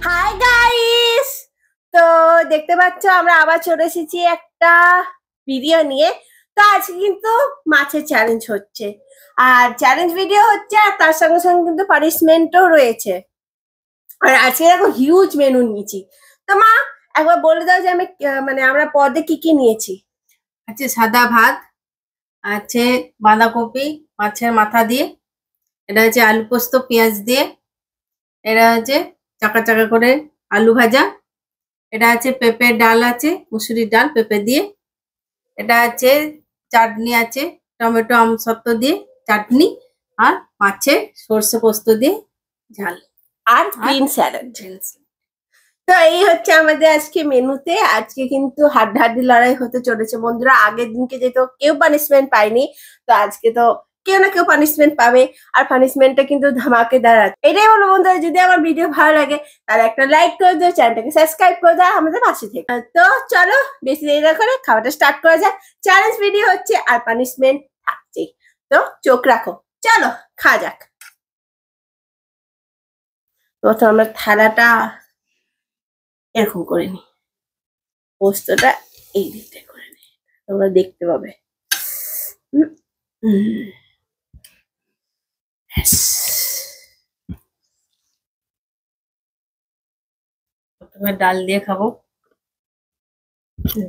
Hi guys. তো দেখতে পাচ্ছ আমরা আবার চলে এসেছি একটা ভিডিও নিয়ে। তো আজকে কিন্তু মাছের চ্যালেঞ্জ হচ্ছে, আর চ্যালেঞ্জ ভিডিও হচ্ছে, আর তার সঙ্গে সঙ্গে কিন্তু পানিশমেন্টও রয়েছে। আর আজকে দেখো হিউজ মেনু নিয়েছি। তো মা, একবার বলে দাও যে আমি মানে আমরা পদে কি কি নিয়েছি। আছে সাদা ভাত, আছে বাঁধাকপি মাছের মাথা দিয়ে, এটা হচ্ছে আলু পোস্ত পেঁয়াজ দিয়ে, এটা হচ্ছে চাকা চাকা করে আলু ভাজা, এটা আছে পেঁপের ডাল, আছে মুসুরির ডাল পেঁপে দিয়ে, এটা আছে চাটনি, আছে টমেটো আমসত্ত্ব দিয়ে চাটনি, আর মাছের সর্ষে পোস্ত দিয়ে ঝাল, আর গ্রিন স্যালাড। তো এই হচ্ছে আমাদের আজকে মেনুতে। আজকে কিন্তু হাড্ডাহাড্ডি লড়াই হতে চলেছে বন্ধুরা। আগের দিনকে যেহেতু কেউ পানিশমেন্ট পায়নি, তো আজকে তো কেউ না কেউ পানিশমেন্ট পাবে, আর পানিশমেন্টটা কিন্তু ধামাকেদার আছে। এটাই বলো বন্ধুরা, যদি আমার ভিডিও ভালো লাগে তাহলে একটা লাইক করে দাও, চ্যানেলটাকে সাবস্ক্রাইব করে দাও, আমাদের পাশে থেকে। তো চলো বেশি দেরি না করে খাওয়াটা স্টার্ট করা যাক। চ্যালেঞ্জ ভিডিও হচ্ছে আর পানিশমেন্ট থাকছেই, তো চোখ রাখো, চলো খাওয়া যাক। প্রথম আমরা থালাটা এরকম করে নি, পোস্তটা এই দিকটা করে নি, তোমরা দেখতে পাবে। প্রথমে ডাল দিয়ে খাবো,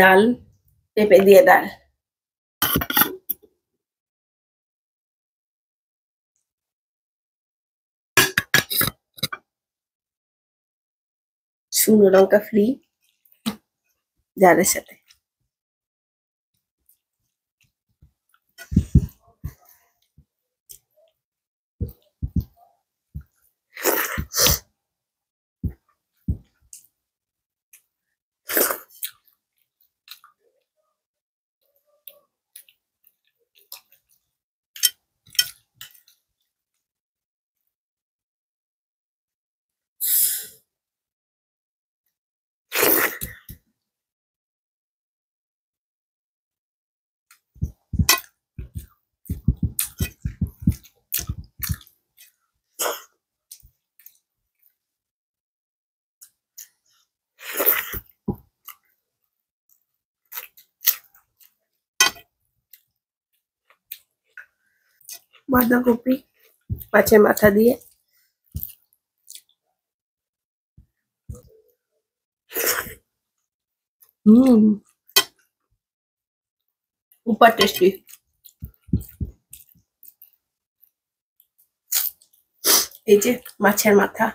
ডাল, পেঁপে দিয়ে ডাল। শুকনো লঙ্কা ফ্রি ডালের সাথে। বাঁধাকপি মাছের মাথা দিয়ে, সুপার টেস্টি। এই যে মাছের মাথা,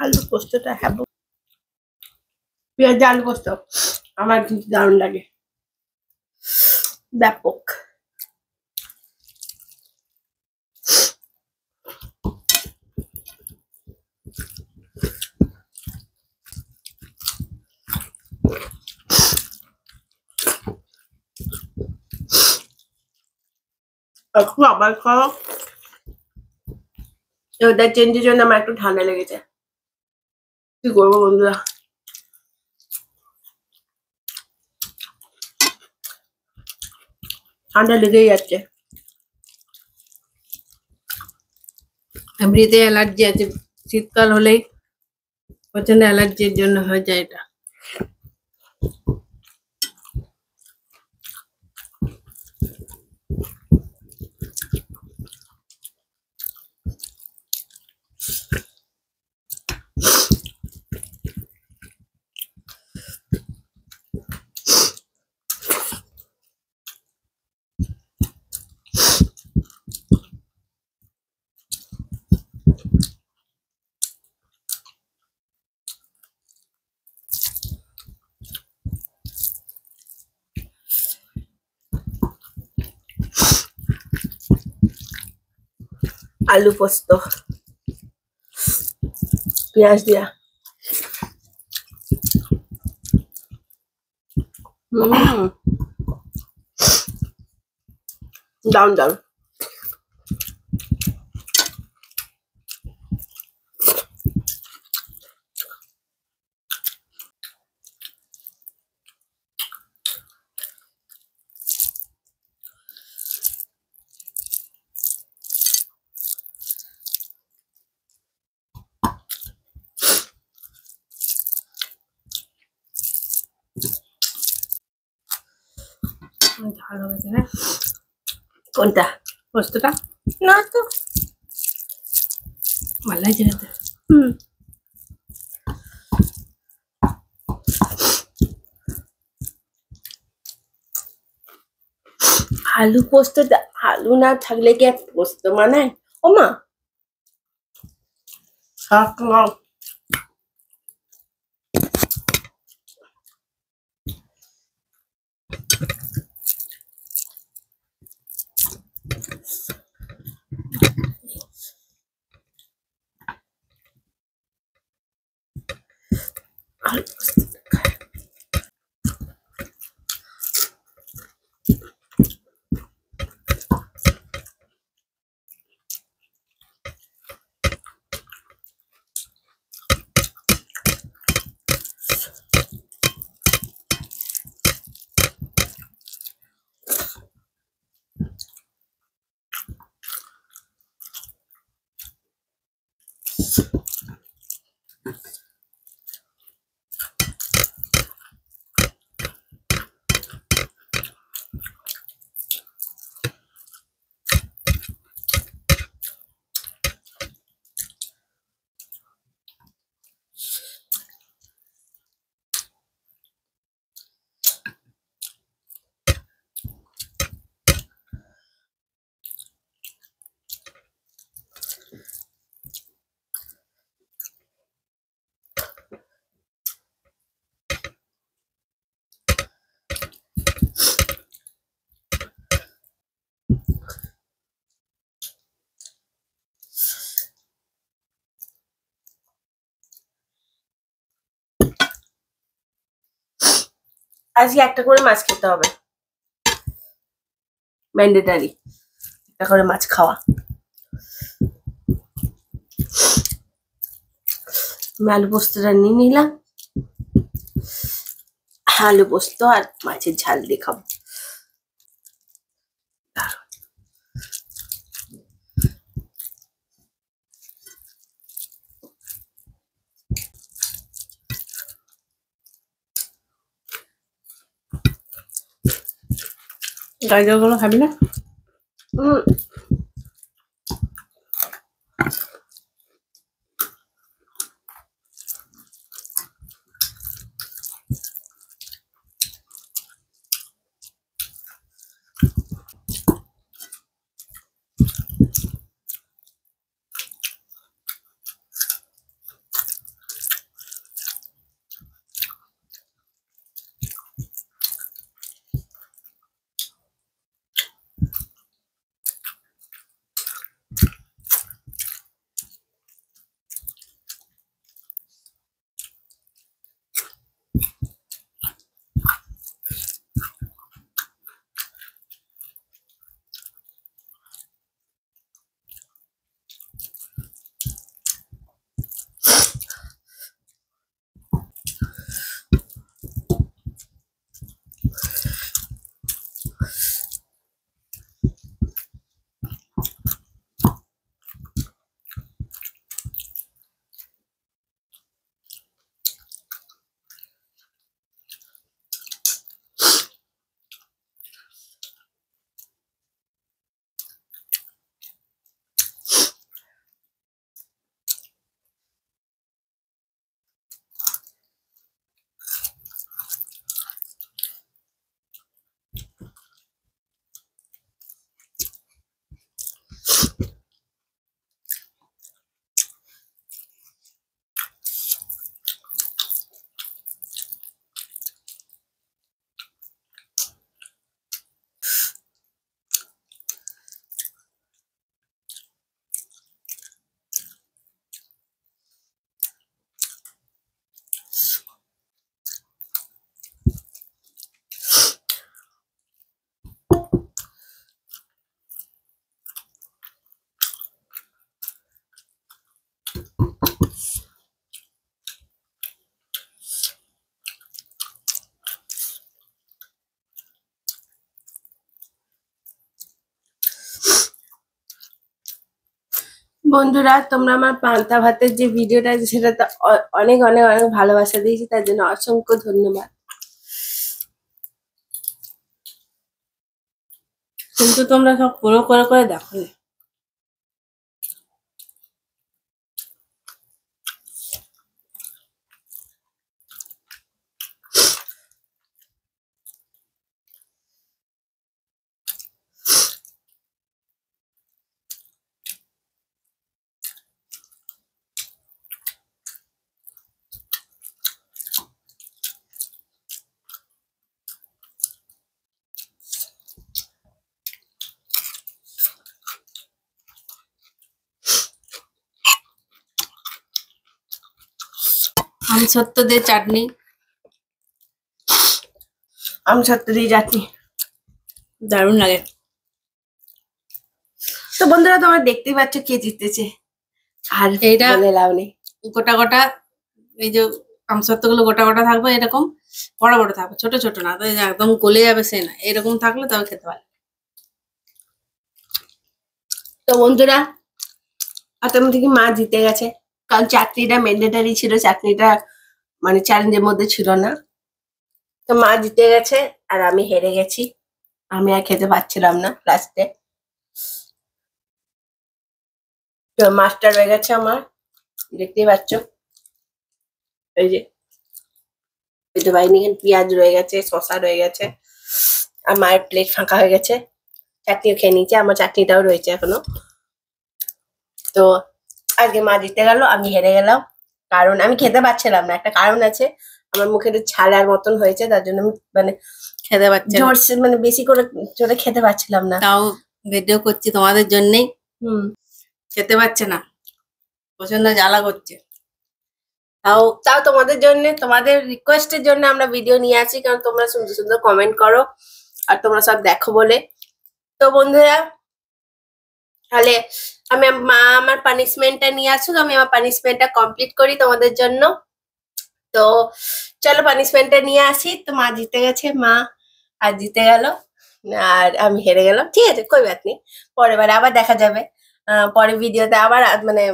আলু পোস্তটা হ্যাঁ, পেঁয়াজ আলু পোস্ত আমার কিন্তু দারুণ লাগে, ব্যাপক। এখন আবার খাও। ওয়েদার চেঞ্জের জন্য আমার একটু ঠান্ডা লেগেছে। কি করবো বন্ধুরা, ঠান্ডা লেগেই যাচ্ছে। এমনিতে অ্যালার্জি আছে, শীতকাল হলেই প্রচন্ড অ্যালার্জির জন্য হয়ে যায় এটা। আলু পোস্ত পেঁয়াজ দিয়া। দারুন দারুন। ঝাল হয়েছে না কোনটা? পোস্তটা? না তো, ভালো লাগছে খেতে। আলু পোস্ত, আলু না থাকলে কি আর পোস্ত মানায়? ও মা, শাক নাও। আলু পোস্ত খাই। আজকে একটা করে মাছ খেতে হবে, ম্যান্ডেটারি একটা করে মাছ খাওয়া। আমি আলু পোস্তটা নিয়ে নিলাম, আলু পোস্ত আর মাছের ঝাল দিয়ে খাবো। গাজরগুলো খাবি না? বন্ধুরা তোমরা আমার পান্তা ভাতের যে ভিডিওটা আছে সেটা তো অনেক অনেক অনেক ভালোবাসা দিয়েছি, তার জন্য অসংখ্য ধন্যবাদ। কিন্তু তোমরা সব পুরো করে করে দেখো। আম সত্য দিয়ে চাটনি, আমি সত্য দিয়ে চাটনি দারুণ লাগে। তো বন্ধুরা তোমরা দেখতেই পাচ্ছ কে জিতেছে, আর এইটা বলে লাভ নেই। গোটা গোটা এই যে আমসত্ত্ব গুলো গোটা গোটা থাকবে, এরকম বড় বড় থাকবে, ছোট ছোট না, তো এই যে একদম গলে যাবে সে না, এরকম থাকলে তবে খেতে পারে। তো বন্ধুরা অটোমেটিক মা জিতে গেছে, কারণ চাটনিটা ম্যান্ডেটারি ছিল, চাটনিটা মানে চ্যালেঞ্জের মধ্যে ছিল না। তো মা জিতে গেছে আর আমি হেরে গেছি, আমি আর খেতে পারছিলাম না লাস্টে। তো মাছটা রয়ে গেছে আমার, দেখতেই পাচ্ছ, এই যে বুঝতে পারিনি, পেঁয়াজ রয়ে গেছে, শসা রয়ে গেছে, আর মায়ের প্লেট ফাঁকা হয়ে গেছে, চাটনিও খেয়ে নিয়েছে, আমার চাটনিটাও রয়েছে এখনো। তো আজকে মা জিতে গেল, আমি হেরে গেলাম, কারণ আমি খেতে পারছিলাম না। একটা কারণ আছে, আমার মুখে একটু ছালার মতন হয়েছে, তার জন্য আমি মানে খেতে পারছে না। জোরসে মানে বেশি করে জোরে খেতে পারছিলাম না। তাও ভিডিও করছি তোমাদের জন্যই, হুম, খেতে পারছে না, প্রচন্ড জ্বালা করছে। তাও তাও তোমাদের জন্য, তোমাদের রিকোয়েস্টের জন্য আমরা ভিডিও নিয়ে আসি, কারণ তোমরা সুন্দর সুন্দর কমেন্ট করো আর তোমরা সব দেখো বলে। তো বন্ধুরা তাহলে আমি মা আমার পানিশমেন্টটা নিয়ে আসুক, আমি আমার পানিশমেন্টটা কমপ্লিট করি তোমাদের জন্য। তো চলো পানিশমেন্টটা নিয়ে আসি। তো মা জিতে গেছে, মা আর জিতে গেল আর আমি হেরে গেলাম, ঠিক আছে, কই বাত নেই, পরের বারে আবার দেখা যাবে, পরের ভিডিওতে আবার মানে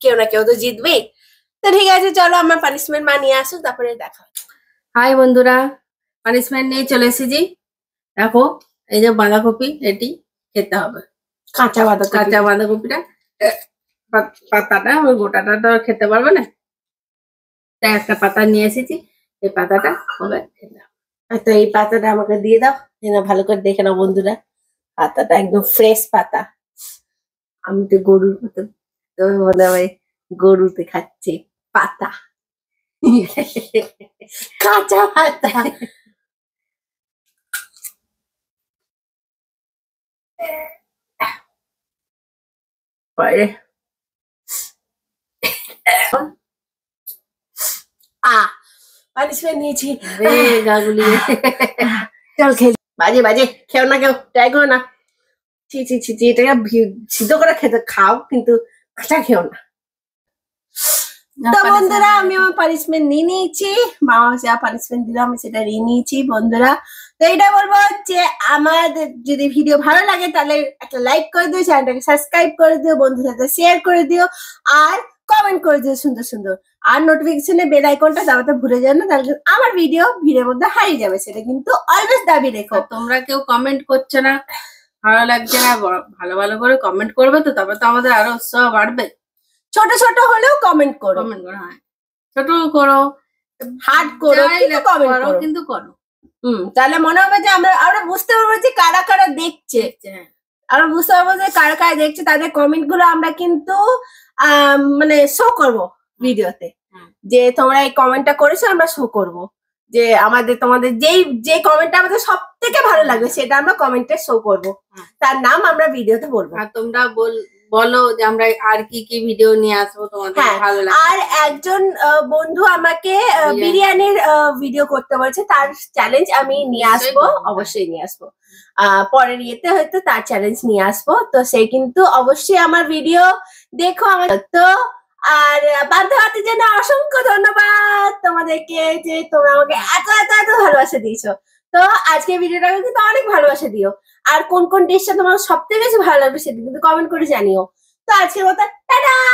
কেউ না কেউ তো জিতবেই। তো ঠিক আছে, চলো আমার পানিশমেন্ট মা নিয়ে আসুক, তারপরে দেখা হবে। হাই বন্ধুরা, পানিশমেন্ট নিয়ে চলে এসেছি। দেখো এই যে বাঁধাকপি, এটি খেতে হবে, কাঁচা বাঁধাকপি। কাঁচা বাঁধাকপিটা, পাতাটা ওই গোটাটা তো আর খেতে পারবে না, তাই একটা পাতা নিয়ে এসেছি, এই পাতাটা হবে খেতে হবে। তো এই পাতাটা আমাকে দিয়ে দাও, না ভালো করে দেখে নাও বন্ধুরা, পাতাটা একদম ফ্রেশ পাতা। আমি তো গরুর মতো, তো মনে হয় গরুতে খাচ্ছে পাতা, কাঁচা পাতা। পরে পানিশমেন্ট নিয়েছি, গাগুলিয়ে চল খেয়ে বাজে বাজে খেও না, কেউ ট্রাই করো না, ছি ছি ছি ছি, এটাকে সিদ্ধ করে খেতে খাও, কিন্তু কাঁচা খেও না। তো বন্ধুরা আমি আমার পানিশমেন্ট নিয়ে নিয়েছি, মামা যা পানিশমেন্ট দিল আমি সেটা নিয়ে নিয়েছি বন্ধুরা। তো এটা বলবো যে আমাদের যদি ভিডিও ভালো লাগে তাহলে একটা লাইক করে দিও, চ্যানেলটাকে সাবস্ক্রাইব করে দিও, বন্ধুদের সাথে শেয়ার করে দিও, আর কমেন্ট করে দিও সুন্দর সুন্দর, আর নোটিফিকেশনে বেল আইকনটা দাবাতে ভুলে যাও না, তাহলে আমার ভিডিওর মধ্যে হারিয়ে যাবে, সেটা কিন্তু অলওয়েজ দাবি রেখো। তোমরা কেউ কমেন্ট করছো না, ভালো লাগছে না, ভালো ভালো করে কমেন্ট করবে, তো তবে তো আমাদের আরো উৎসাহ বাড়বে। ছোট ছোট হলেও কমেন্ট করো, কমেন্ট করো, হ্যাঁ ছোট করো, হার্ড করো, কিন্তু কমেন্ট করো, কিন্তু করো। তাহলে মনে হবে যে আমরা বুঝতে পারবো যে কারা কারা দেখছে, আমরা বুঝতে পারবো যে কারা কারা দেখছে, তাদের কমেন্ট গুলো আমরা কিন্তু মানে শো করবো ভিডিওতে, যে তোমরা এই কমেন্টটা করেছো, আমরা শো করবো যে তোমাদের যে কমেন্টটা আমাদের সব থেকে ভালো লাগবে সেটা আমরা কমেন্টে শো করবো, তার নাম আমরা ভিডিওতে বলবো। আর তোমরা বলো যে আমরা আর কি কি ভিডিও নিয়ে আসবো তোমাদের ভালো লাগে। আর একজন বন্ধু আমাকে বিরিয়ানির ভিডিও করতে বলেছে, তার চ্যালেঞ্জ আমি নিয়ে আসবো, অবশ্যই নিয়ে আসবো, পরের ইয়েতে হয়তো তার চ্যালেঞ্জ নিয়ে আসবো। তো সে কিন্তু অবশ্যই আমার ভিডিও দেখো আমার। তো আর বান্ধবাদের জন্য অসংখ্য ধন্যবাদ তোমাদেরকে, যে তোমরা আমাকে এত এত এত ভালোবাসা দিয়েছো। তো আজকে ভিডিওটাকে কিন্তু অনেক ভালোবাসা দিও, আর কোন কোন ডিশটা তোমার সব থেকে বেশি ভালো লাগবে সেটা কিন্তু কমেন্ট করে জানিও। তো আজকের মতো টাটা।